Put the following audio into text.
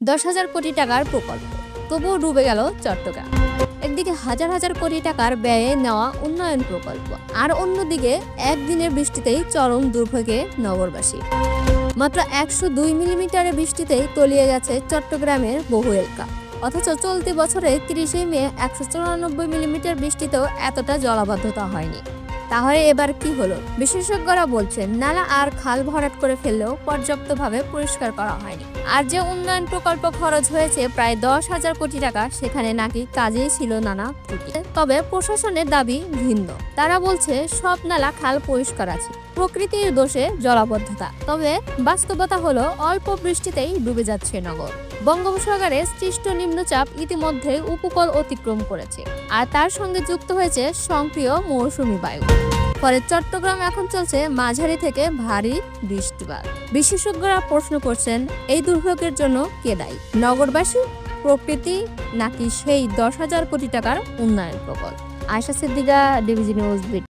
10,000 কোটি টাকার প্রকল্প, তবুও ডুবে গেল চট্টগ্রাম। একদিকে হাজার হাজার কোটি টাকার ব্যয়ে নেওয়া উন্নয়ন প্রকল্প, আর অন্যদিকে একদিনের বৃষ্টিতেই চরম দুর্ভোগে নগরবাসী। মাত্র 102 মিলিমিটারের বৃষ্টিতেই তলিয়ে গেছে চট্টগ্রামের বহু এলাকা। অথচ চলতি বছরে 30 মে 194 মিলিমিটার বৃষ্টিতেও এতটা জলাবদ্ধতা হয়নি। তাহলে এবার কি হলো? বিশেষজ্ঞরা বলছেন, নালা আর খাল ভরাট করে ফেললেও পর্যাপ্তভাবে পরিষ্কার করা হয়নি। আর যে উন্নয়ন প্রকল্প খরচ হয়েছে প্রায় 10,000 কোটি টাকা, সেখানে নাকি কাজেই ছিল নানা ত্রুটি। তবে প্রশাসনের দাবি ভিন্ন। তারা বলছে সব নালা খাল পরিষ্কার আছে, প্রকৃতির দোষে জলাবদ্ধতা। তবে বাস্তবতা হলো অল্প বৃষ্টিতেই ডুবে যাচ্ছে নগর। বঙ্গোপসাগরে সৃষ্ট নিম্নচাপ ইতিমধ্যে উপকূল অতিক্রম করেছে, আর তার সঙ্গে যুক্ত হয়েছে সক্রিয় মৌসুমী বায়ু। ফলে চট্টগ্রাম এখন চলছে মাঝারি থেকে ভারী বৃষ্টিপাত। বিশেষজ্ঞরা প্রশ্ন করছেন, এই দুর্ভোগের জন্য কে দায়ী? নগরবাসী, প্রকৃতি, নাকি সেই 10,000 কোটি টাকার উন্নয়ন প্রকল্প? আয়েশা সিদ্দিকা, ডিবিজি নিউজ।